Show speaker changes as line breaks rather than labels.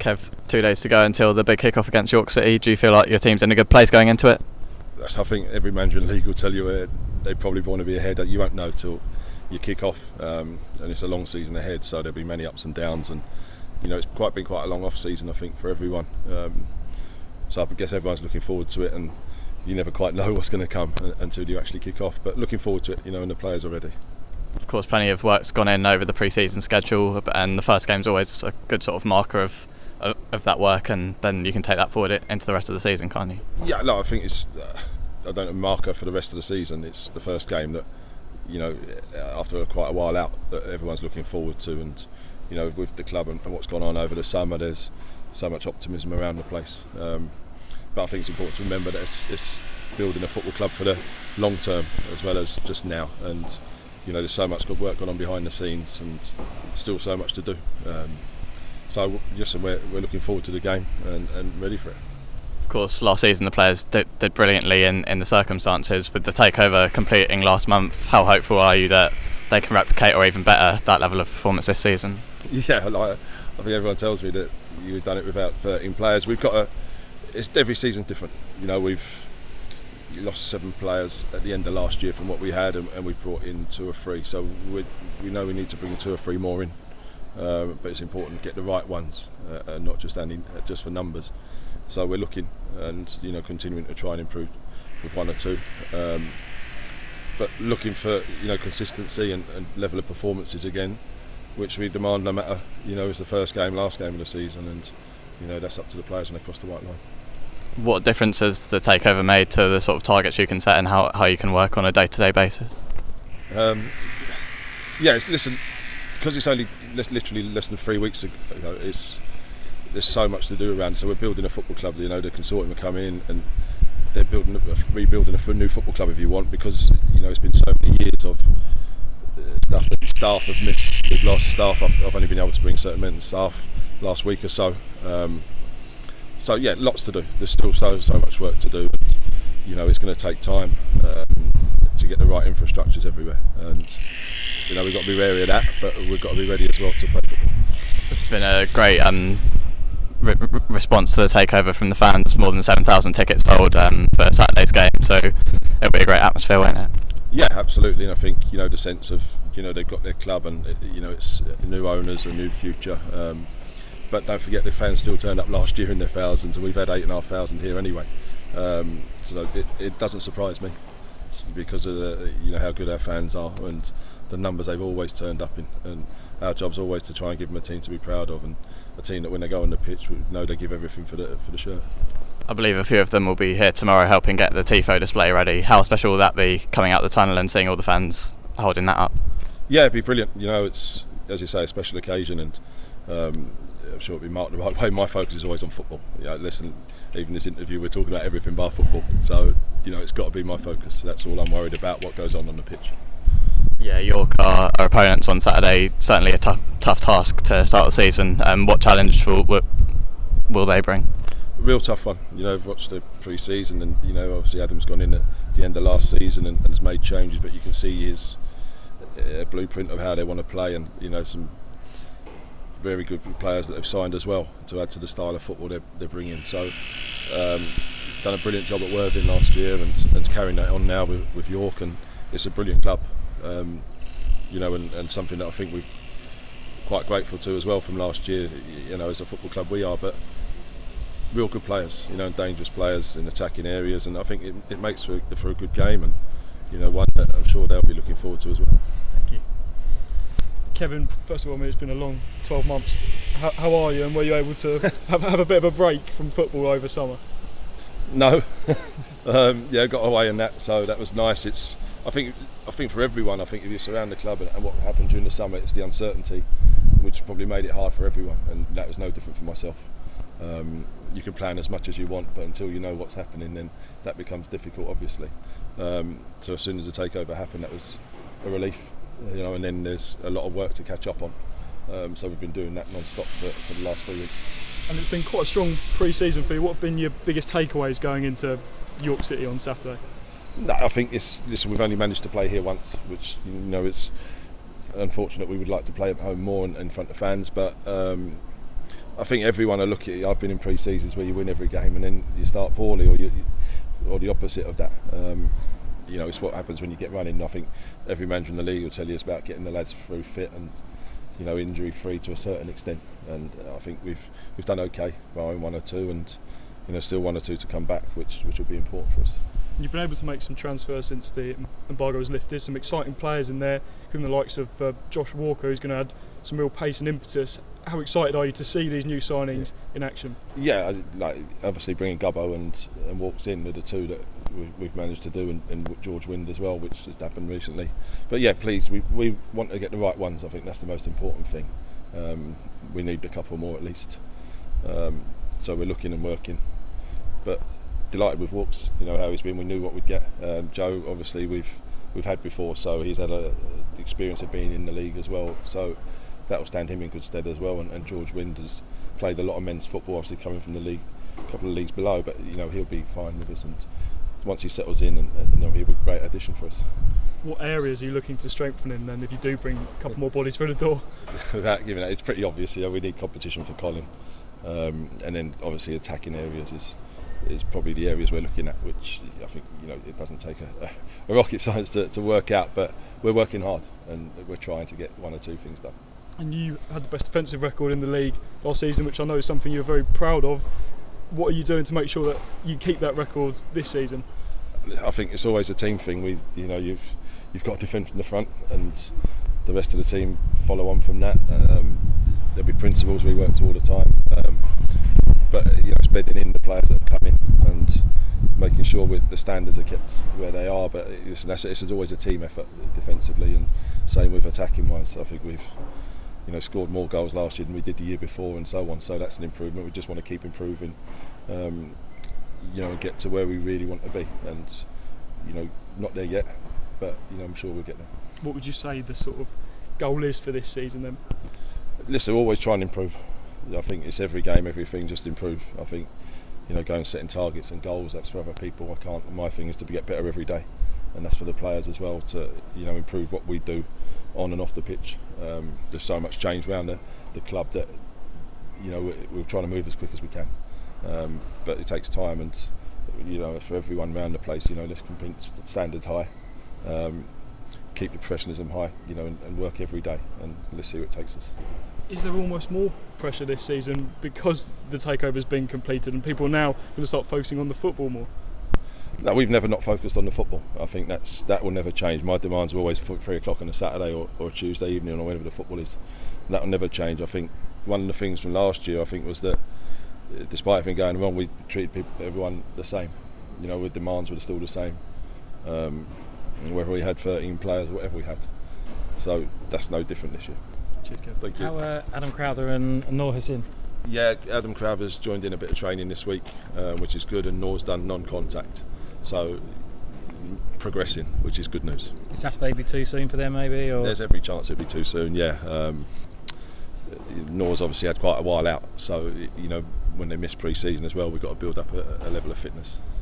Kev, 2 days to go until the big kick-off against York City. Do you feel like your team's in a good place going into it?
I think every manager in the league will tell you they probably want to be ahead. You won't know till you kick off, and it's a long season ahead, so there'll be many ups and downs, and it's been quite a long off season, I think, for everyone. So I guess everyone's looking forward to it, and you never quite know what's going to come until you actually kick off. But looking forward to it, and the players are ready.
Of course, plenty of work's gone in over the pre-season schedule, and the first game's always a good sort of marker of that work, and then you can take that forward into the rest of the season, can't you?
Yeah, no, I think it's I don't know, marker for the rest of the season. It's the first game that after quite a while out, that everyone's looking forward to, and with the club and what's gone on over the summer, there's so much optimism around the place. But I think it's important to remember that it's building a football club for the long term as well as just now, and there's so much good work going on behind the scenes, and still so much to do. So we're looking forward to the game and ready for it.
Of course, last season the players did brilliantly in the circumstances. With the takeover completing last month, how hopeful are you that they can replicate or even better that level of performance this season?
Yeah, I think everyone tells me that you've done it without 13 players. We've got every season's different. We've lost 7 players at the end of last year from what we had, and we've brought in 2 or 3. So we know we need to bring 2 or 3 more in, but it's important to get the right ones, and not just for numbers. So we're looking and continuing to try and improve with 1 or 2, but looking for consistency and level of performances again, which we demand no matter it's the first game, last game of the season, and that's up to the players when they cross the white line.
What difference has the takeover made to the sort of targets you can set and how you can work on a day-to-day basis? Because it's only literally less than 3 weeks ago, there's so much to do around it. So we're building a football club. The consortium are coming in, and they're rebuilding a new football club, if you want, because it's been so many years of stuff that staff have missed. We've lost staff. I've only been able to bring certain members of staff last week or so. So yeah, lots to do. There's still so much work to do, and it's going to take time to get the right infrastructures everywhere, and we've got to be wary of that, but we've got to be ready as well to play football. It's been a great response to the takeover from the fans. More than 7,000 tickets sold for Saturday's game, so it'll be a great atmosphere, won't it?
Yeah, absolutely. And I think the sense of they've got their club, and it's new owners, a new future. But don't forget, the fans still turned up last year in their thousands, and we've had 8,500 here anyway. So it doesn't surprise me, because of how good our fans are and the numbers they've always turned up in. And our job's always to try and give them a team to be proud of, and a team that when they go on the pitch, we know they give everything for the shirt.
I believe a few of them will be here tomorrow helping get the TIFO display ready. How special will that be, coming out the tunnel and seeing all the fans holding that up?
Yeah, it'd be brilliant. It's, as you say, a special occasion, and I'm sure it'll be marked the right way. My focus is always on football. Listen, even this interview, we're talking about everything but football. So it's got to be my focus. That's all I'm worried about, what goes on the pitch.
Yeah, York are our opponents on Saturday. Certainly a tough task to start the season. What challenge will they bring?
A real tough one. I've watched the pre-season, and obviously Adam's gone in at the end of last season and has made changes, but you can see his blueprint of how they want to play, and some very good players that they've signed as well to add to the style of football they're bringing. So done a brilliant job at Worthing last year, and carrying that on now with York, and it's a brilliant club. And something that I think we're quite grateful to as well from last year, as a football club we are, but real good players, dangerous players in attacking areas, and I think it makes for a good game, and one that I'm sure they'll be looking forward to as well.
Thank you. Kevin, first of all, it's been a long 12 months. How are you, and were you able to have a bit of a break from football over summer?
No, got away in that, so that was nice. I think for everyone, if you surround the club and what happened during the summer, it's the uncertainty which probably made it hard for everyone, and that was no different for myself. You can plan as much as you want, but until you know what's happening, then that becomes difficult, obviously. So as soon as the takeover happened, that was a relief, and then there's a lot of work to catch up on. So we've been doing that non-stop for the last 3 weeks.
And it's been quite a strong pre-season for you. What have been your biggest takeaways going into York City on Saturday?
No, I think we've only managed to play here once, which it's unfortunate. We would like to play at home more in front of fans, but
I think everyone will look at it. I've been in pre-seasons where you win every game and then you start poorly, or the opposite of that. It's what happens when you get running. I think every manager in the league will tell you it's about getting the lads through fit and injury free to a certain extent. And I think we've done okay, barring one or two, and still one or two to come back, which will be important for us.
You've been able to make some transfers since the embargo was lifted. Some exciting players in there, including the likes of Josh Walker, who's going to add some real pace and impetus. How excited are you to see these new signings in action?
Yeah, obviously bringing Gubbo and Walks in are the two that we've managed to do, and George Wind as well, which has happened recently. But yeah, please, we want to get the right ones. I think that's the most important thing. We need a couple more at least. So we're looking and working. But delighted with Walks, how he's been. We knew what we'd get. Joe, obviously, we've had before, so he's had the experience of being in the league as well. So that will stand him in good stead as well. And George Wind has played a lot of men's football, obviously coming from the league, a couple of leagues below. But he'll be fine with us, and once he settles in, and he'll be a great addition for us.
What areas are you looking to strengthen in then, if you do bring a couple more bodies through the door?
Without giving it, it's pretty obvious. We need competition for Colin, and then obviously attacking areas is probably the areas we're looking at, which I think it doesn't take a rocket science to work out, but we're working hard and we're trying to get one or two things done.
And you had the best defensive record in the league last season, which I know is something you're very proud of. What are you doing to make sure that you keep that record this season?
I think it's always a team thing. You've got to defend from the front, and the rest of the team follow on from that. There'll be principles we work to all the time, but it's bedding in the players that have come in and making sure the standards are kept where they are. But it's always a team effort defensively, and same with attacking wise. I think we've scored more goals last year than we did the year before, and so on. So that's an improvement. We just want to keep improving, and get to where we really want to be. And not there yet, but I'm sure we'll get there.
What would you say the sort of goal is for this season then?
Listen, always try and improve. I think it's every game, everything, just improve. I think going setting targets and goals, that's for other people. I can't. My thing is to get better every day, and that's for the players as well, to improve what we do on and off the pitch. There's so much change around the club that we're trying to move as quick as we can, but it takes time, and for everyone around the place, let's keep standards high, keep the professionalism high, and work every day, and let's see where it takes us.
Is there almost more pressure this season because the takeover has been completed and people are now going to start focusing on the football more?
No, we've never not focused on the football. I think that will never change. My demands are always 3 o'clock on a Saturday or a Tuesday evening or whenever the football is. And that will never change. I think one of the things from last year, was that despite everything going wrong, we treated everyone the same. With demands were still the same. Whether we had 13 players or whatever we had. So that's no different this year.
Cheers, Kev.
Thank you.
How are Adam Crowther and Noor Hassin?
Yeah, Adam Crowther's joined in a bit of training this week, which is good, and Noor's done non-contact. So progressing, which is good news.
Is Saturday be too soon for them maybe? Or?
There's every chance it'll be too soon, yeah. Noor's obviously had quite a while out, so when they miss pre-season as well, we've got to build up a level of fitness.